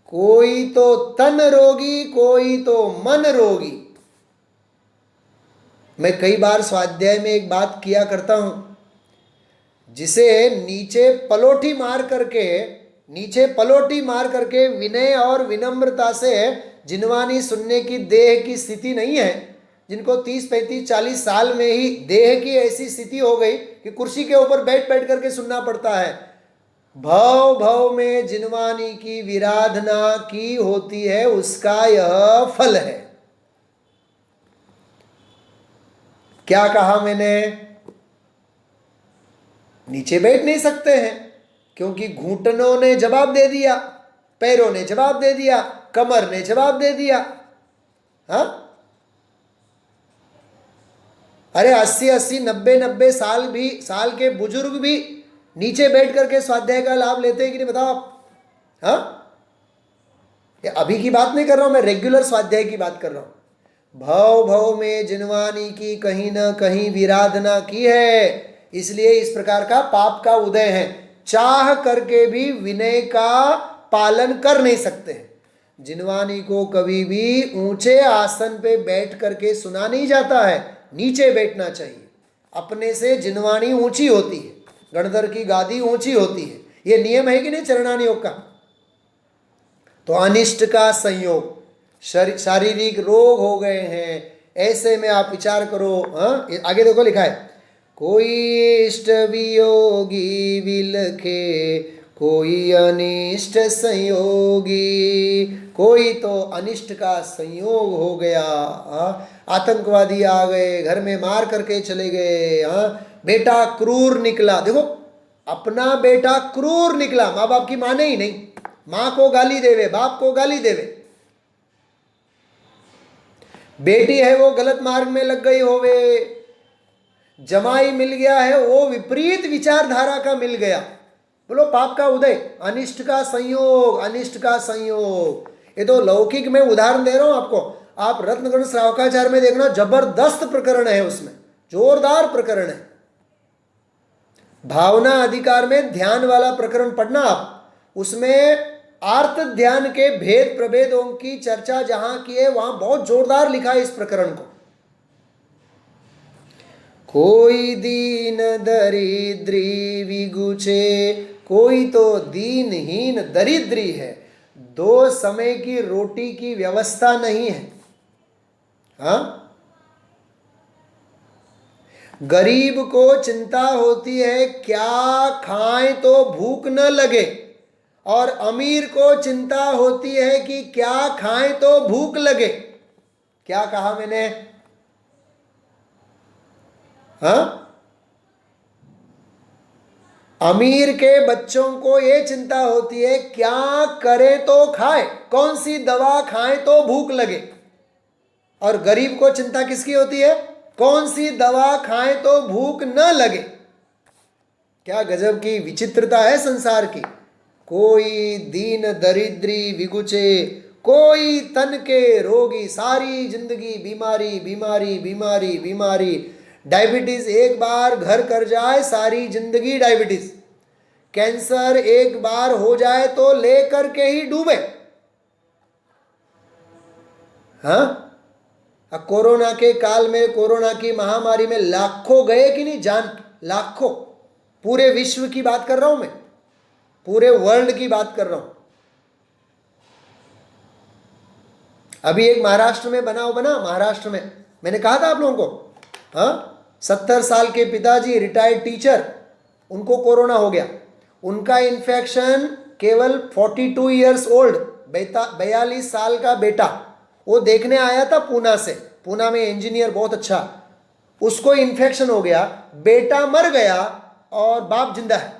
कोई तो तन रोगी, कोई तो मन रोगी। मैं कई बार स्वाध्याय में एक बात किया करता हूं, जिसे नीचे पलोटी मार करके विनय और विनम्रता से जिनवानी सुनने की देह की स्थिति नहीं है, जिनको 30, 35, 40 साल में ही देह की ऐसी स्थिति हो गई कि कुर्सी के ऊपर बैठ बैठ करके सुनना पड़ता है। भव भव में जिनवानी की विराधना की होती है, उसका यह फल है। क्या कहा मैंने? नीचे बैठ नहीं सकते हैं क्योंकि घुटनों ने जवाब दे दिया, पैरों ने जवाब दे दिया, कमर ने जवाब दे दिया। हाँ, अरे 80-80, 90-90 साल के बुजुर्ग भी नीचे बैठ करके स्वाध्याय का लाभ लेते हैं कि नहीं, बताओ आप? हाँ, ये अभी की बात नहीं कर रहा हूं मैं, रेगुलर स्वाध्याय की बात कर रहा हूं। भव भव में जिनवानी की कहीं ना कहीं विराधना की है, इसलिए इस प्रकार का पाप का उदय है। चाह करके भी विनय का पालन कर नहीं सकते। जिनवानी को कभी भी ऊंचे आसन पे बैठ करके सुना नहीं जाता है, नीचे बैठना चाहिए। अपने से जिनवानी ऊंची होती है, गणधर की गादी ऊंची होती है, ये नियम है कि नहीं चरणानी योग का? तो अनिष्ट का संयोग, शारीरिक रोग हो गए हैं, ऐसे में आप विचार करो। हाँ, आगे देखो लिखा है, कोई इष्ट वियोगी विलखे, कोई अनिष्ट संयोगी। कोई तो अनिष्ट का संयोग हो गया। आतंकवादी आ गए, घर में मार करके चले गए। हाँ, बेटा क्रूर निकला। देखो, अपना बेटा क्रूर निकला, माँ बाप की माने ही नहीं, माँ को गाली देवे, बाप को गाली देवे। बेटी है वो गलत मार्ग में लग गई होवे, जमाई मिल गया है वो विपरीत विचारधारा का मिल गया। बोलो पाप का उदय, अनिष्ट का संयोग, अनिष्ट का संयोग। ये तो लौकिक में उदाहरण दे रहा हूं आपको। आप रत्नगण श्रावकाचार में देखना, जबरदस्त प्रकरण है, उसमें जोरदार प्रकरण है। भावना अधिकार में ध्यान वाला प्रकरण पढ़ना आप, उसमें आर्त ध्यान के भेद प्रभेदों की चर्चा जहां की है वहां बहुत जोरदार लिखा है इस प्रकरण को। कोई दीन दरिद्री विगुचे, कोई तो दीनहीन दरिद्री है, 2 समय की रोटी की व्यवस्था नहीं है। हाँ, गरीब को चिंता होती है क्या खाएं तो भूख न लगे, और अमीर को चिंता होती है कि क्या खाएं तो भूख लगे। क्या कहा मैंने? हाँ, अमीर के बच्चों को यह चिंता होती है क्या करें तो खाए, कौन सी दवा खाएं तो भूख लगे। और गरीब को चिंता किसकी होती है? कौन सी दवा खाएं तो भूख न लगे। क्या गजब की विचित्रता है संसार की। कोई दीन दरिद्री विगुचे, कोई तन के रोगी, सारी जिंदगी बीमारी बीमारी बीमारी बीमारी। डायबिटीज एक बार घर कर जाए सारी जिंदगी डायबिटीज। कैंसर एक बार हो जाए तो लेकर के ही डूबे। हाँ, कोरोना के काल में, कोरोना की महामारी में लाखों गए कि नहीं जान? लाखों। पूरे विश्व की बात कर रहा हूं मैं, पूरे वर्ल्ड की बात कर रहा हूं। अभी एक महाराष्ट्र में बनाव बना, महाराष्ट्र में मैंने कहा था आप लोगों को। हाँ, 70 साल के पिताजी, रिटायर्ड टीचर, उनको कोरोना हो गया। उनका इन्फेक्शन केवल 42 ईयर्स ओल्ड, 42 साल का बेटा, वो देखने आया था पूना से, पूना में इंजीनियर बहुत अच्छा, उसको इन्फेक्शन हो गया, बेटा मर गया और बाप जिंदा है।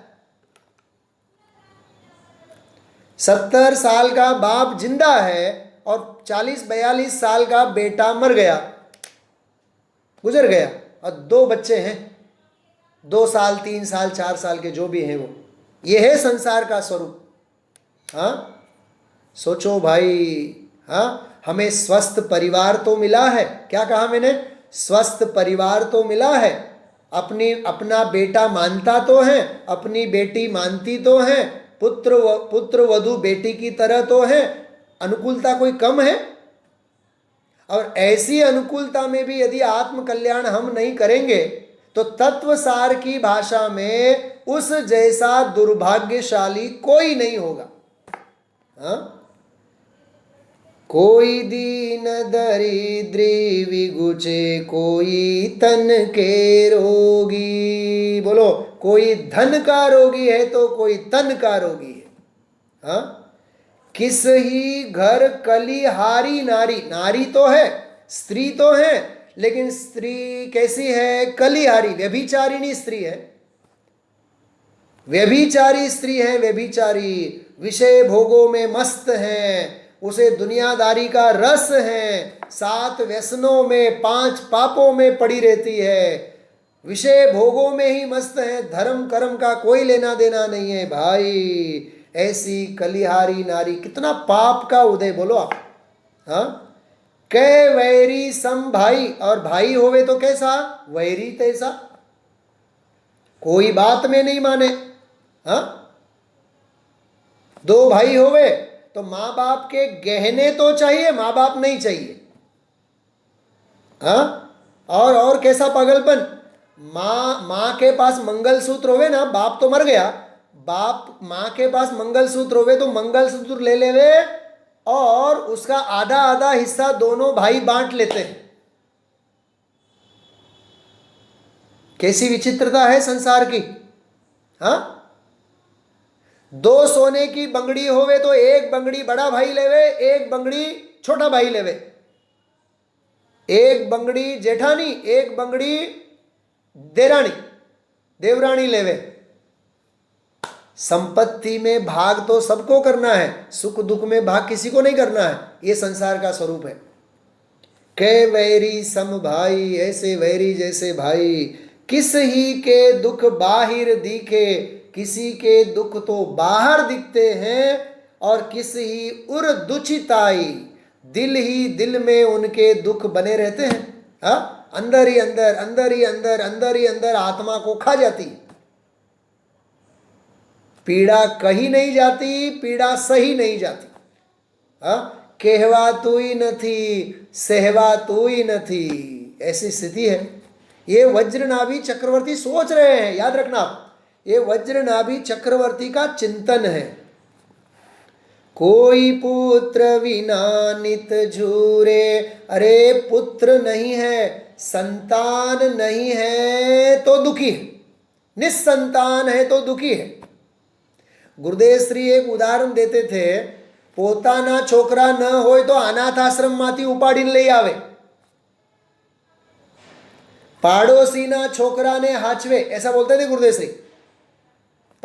70 साल का बाप जिंदा है और 40-42 साल का बेटा मर गया, गुजर गया, और 2 बच्चे हैं, 2 साल 3 साल 4 साल के जो भी हैं वो। ये है संसार का स्वरूप। हाँ, सोचो भाई। हाँ, हमें स्वस्थ परिवार तो मिला है। क्या कहा मैंने? स्वस्थ परिवार तो मिला है। अपना बेटा मानता तो है, अपनी बेटी मानती तो है, पुत्र वधू बेटी की तरह तो है। अनुकूलता कोई कम है? और ऐसी अनुकूलता में भी यदि आत्म कल्याण हम नहीं करेंगे तो तत्वसार की भाषा में उस जैसा दुर्भाग्यशाली कोई नहीं होगा। हाँ? कोई दीन दरिद्री विगुचे, कोई तन के रोगी। बोलो, कोई धन का रोगी है तो कोई तन का रोगी है। हाँ, किस ही घर कलिहारी नारी, नारी तो है, स्त्री तो है, लेकिन स्त्री कैसी है? कलिहारी, व्यभिचारिणी स्त्री है। व्यभिचारी स्त्री है, व्यभिचारी, विषय भोगों में मस्त है, उसे दुनियादारी का रस है, 7 व्यसनों में, 5 पापों में पड़ी रहती है, विषय भोगों में ही मस्त है, धर्म कर्म का कोई लेना देना नहीं है। भाई, ऐसी कलिहारी नारी, कितना पाप का उदय। बोलो आप। हाँ, कै वैरी सम भाई, और भाई होवे तो कैसा? वैरी तैसा, कोई बात में नहीं माने। हाँ, 2 भाई होवे तो माँ बाप के गहने तो चाहिए, माँ बाप नहीं चाहिए। हाँ, और कैसा पागलपन। माँ के पास मंगलसूत्र होवे ना, बाप तो मर गया, बाप माँ के पास मंगलसूत्र होवे तो मंगलसूत्र ले लेवे और उसका आधा आधा हिस्सा दोनों भाई बांट लेते हैं। कैसी विचित्रता है संसार की। हाँ, 2 सोने की बंगड़ी होवे तो एक बंगड़ी बड़ा भाई लेवे, एक बंगड़ी छोटा भाई लेवे, एक बंगड़ी जेठानी, एक बंगड़ी देरानी देवरानी लेवे। संपत्ति में भाग तो सबको करना है, सुख दुख में भाग किसी को नहीं करना है। ये संसार का स्वरूप है। कै वैरी सम भाई, ऐसे वैरी जैसे भाई, किस ही के दुख बाहिर दिखे, किसी के दुख तो बाहर दिखते हैं, और किस ही उर दुचिताई, दिल ही दिल में उनके दुख बने रहते हैं। हाँ, अंदर ही अंदर, अंदर ही अंदर, अंदर ही अंदर आत्मा को खा जाती है। पीड़ा कही नहीं जाती, पीड़ा सही नहीं जाती। हाँ, कहवातुंय નથી, सहवातुंय નથી, ऐसी स्थिति है। ये वज्रनाभि चक्रवर्ती सोच रहे हैं, याद रखना आप, ये वज्रनाभि चक्रवर्ती का चिंतन है। कोई पुत्र विना नित झूरे, अरे पुत्र नहीं है, संतान नहीं है तो दुखी है, निस्संतान है तो दुखी है। गुरुदेव श्री एक उदाहरण देते थे, પોતાના છોકરા ન હોય તો અનાથ આશ્રમમાંથી ઉપાડીને લઈ આવે, पाड़ोसीना छोकराने हाचवे, ऐसा बोलते थे गुरुदेव श्री।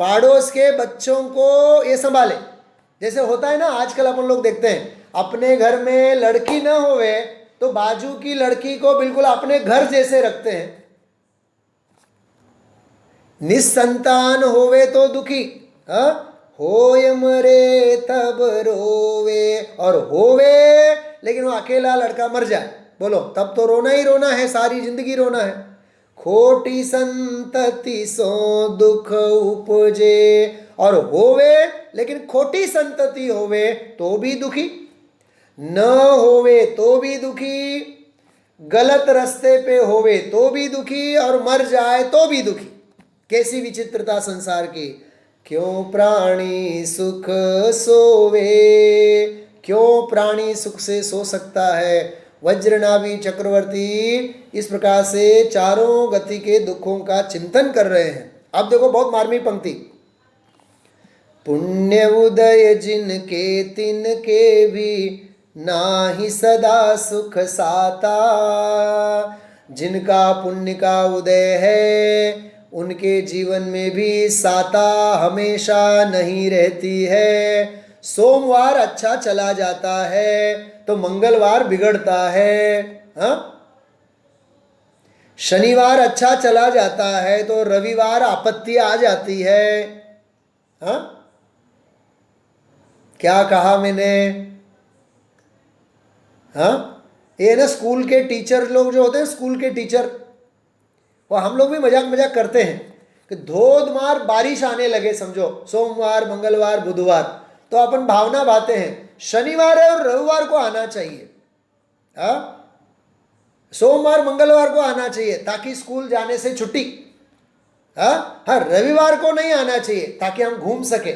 पाड़ोस के बच्चों को ये संभाले। जैसे होता है ना, आजकल अपन लोग देखते हैं, अपने घर में लड़की न होवे तो बाजू की लड़की को बिल्कुल अपने घर जैसे रखते हैं। निस्संतान होवे तो दुखी, हाँ, होय मरे तब रोवे, और होवे लेकिन वो अकेला लड़का मर जाए, बोलो तब तो रोना ही रोना है, सारी जिंदगी रोना है। खोटी संतति सो दुख उपजे, और होवे लेकिन खोटी संतति होवे तो भी दुखी, न होवे तो भी दुखी, गलत रास्ते पे होवे तो भी दुखी, और मर जाए तो भी दुखी। कैसी विचित्रता संसार की। क्यों प्राणी सुख सोवे, क्यों प्राणी सुख से सो सकता है। वज्रनाभि चक्रवर्ती इस प्रकार से चारों गति के दुखों का चिंतन कर रहे हैं। अब देखो बहुत मार्मिक पंक्ति, पुण्य उदय जिनके तिनके भी नाही सदा सुख साता, जिनका पुण्य का उदय है उनके जीवन में भी साता हमेशा नहीं रहती है। सोमवार अच्छा चला जाता है तो मंगलवार बिगड़ता है, हाँ? शनिवार अच्छा चला जाता है तो रविवार आपत्ति आ जाती है, हाँ? क्या कहा मैंने, हाँ? ये ना स्कूल के टीचर लोग जो होते हैं, स्कूल के टीचर, वो हम लोग भी मजाक करते हैं कि धोधमार बारिश आने लगे, समझो सोमवार मंगलवार बुधवार, तो अपन भावना बातें हैं शनिवार है और रविवार को आना चाहिए, हाँ, सोमवार मंगलवार को आना चाहिए ताकि स्कूल जाने से छुट्टी, हाँ, रविवार को नहीं आना चाहिए ताकि हम घूम सके।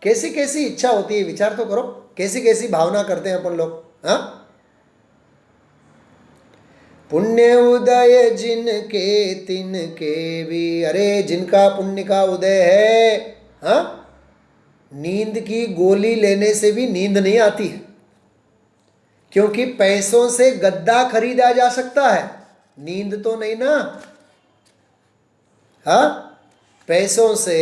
कैसी कैसी इच्छा होती है, विचार तो करो, कैसी कैसी भावना करते हैं अपन लोग, हाँ। पुण्य उदय जिनके तिनके भी, अरे जिनका पुण्य का उदय है, हाँ, नींद की गोली लेने से भी नींद नहीं आती है, क्योंकि पैसों से गद्दा खरीदा जा सकता है, नींद तो नहीं ना, हाँ। पैसों से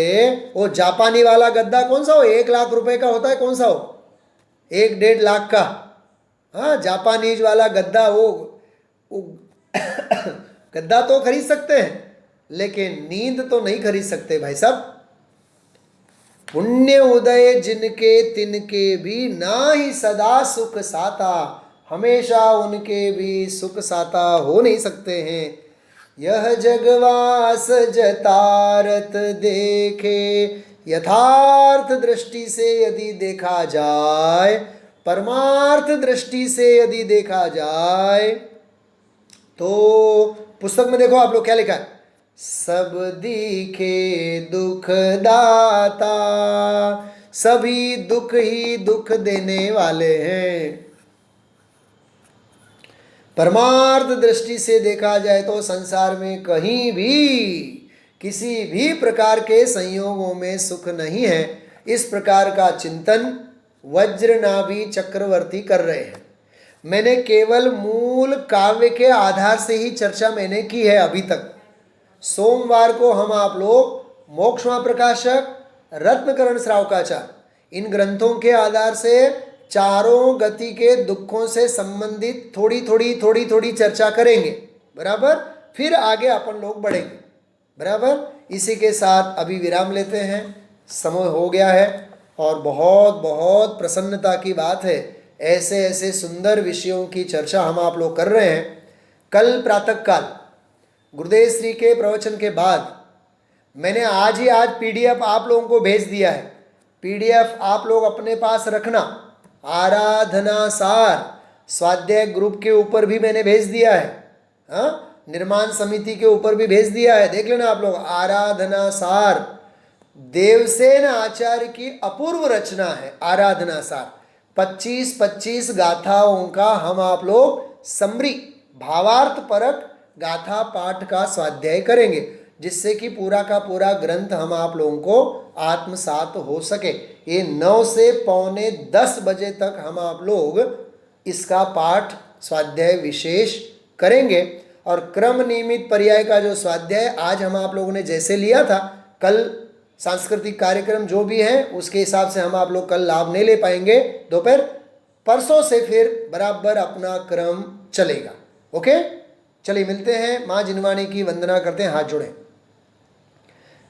वो जापानी वाला गद्दा कौन सा हो, 1 लाख रुपए का होता है, कौन सा हो, 1-1.5 लाख का, हाँ, जापानीज वाला गद्दा, वो गद्दा तो खरीद सकते हैं लेकिन नींद तो नहीं खरीद सकते भाई साहब। पुण्य उदय जिनके तिनके भी ना ही सदा सुख साता, हमेशा उनके भी सुख साता हो नहीं सकते हैं। यह जगवास जतारत देखे, यथार्थ दृष्टि से यदि देखा जाए, परमार्थ दृष्टि से यदि देखा जाए, तो पुस्तक में देखो आप लोग क्या लिखा है, सब दिखे दुख दाता, सभी दुख ही दुख देने वाले हैं। परमार्थ दृष्टि से देखा जाए तो संसार में कहीं भी किसी भी प्रकार के संयोगों में सुख नहीं है। इस प्रकार का चिंतन वज्रनाभि चक्रवर्ती कर रहे हैं। मैंने केवल मूल काव्य के आधार से ही चर्चा मैंने की है अभी तक। सोमवार को हम आप लोग मोक्षमा प्रकाशक, रत्नकरण श्रावकाचार, इन ग्रंथों के आधार से चारों गति के दुखों से संबंधित थोड़ी थोड़ी चर्चा करेंगे, बराबर। फिर आगे अपन लोग बढ़ेंगे, बराबर। इसी के साथ अभी विराम लेते हैं, समय हो गया है। और बहुत बहुत प्रसन्नता की बात है, ऐसे ऐसे सुंदर विषयों की चर्चा हम आप लोग कर रहे हैं। कल प्रातःकाल गुरुदेव श्री के प्रवचन के बाद मैंने आज ही आज पीडीएफ आप लोगों को भेज दिया है। पीडीएफ आप लोग अपने पास रखना। आराधना सार स्वाध्याय ग्रुप के ऊपर भी मैंने भेज दिया है। हाँ, निर्माण समिति के ऊपर भी भेज दिया है, देख लेना आप लोग। आराधना सार देवसेन आचार्य की अपूर्व रचना है। आराधना सार 25-25 गाथाओं का हम आप लोग समरी भावार्थ परक गाथा पाठ का स्वाध्याय करेंगे, जिससे कि पूरा का पूरा ग्रंथ हम आप लोगों को आत्मसात हो सके। ये 9 से पौने 10 बजे तक हम आप लोग इसका पाठ स्वाध्याय विशेष करेंगे। और क्रम नियमित पर्याय का जो स्वाध्याय आज हम आप लोगों ने जैसे लिया था, कल सांस्कृतिक कार्यक्रम जो भी है उसके हिसाब से हम आप लोग कल लाभ नहीं ले पाएंगे दोपहर, परसों से फिर बराबर अपना क्रम चलेगा। ओके, चलिए मिलते हैं। माँ जिनवाणी की वंदना करते हैं, हाथ जोड़ें।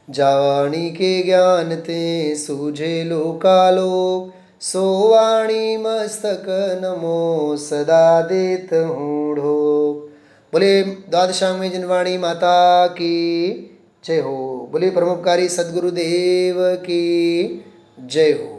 जावाणी के ज्ञान ते सूझे लोकालोक, सोवाणी मस्तक नमो सदा देत हूँ ढोक। बोले द्वादशांग जिनवाणी माता की जय हो। बोले परमोपकारी सद्गुरुदेव की जय हो।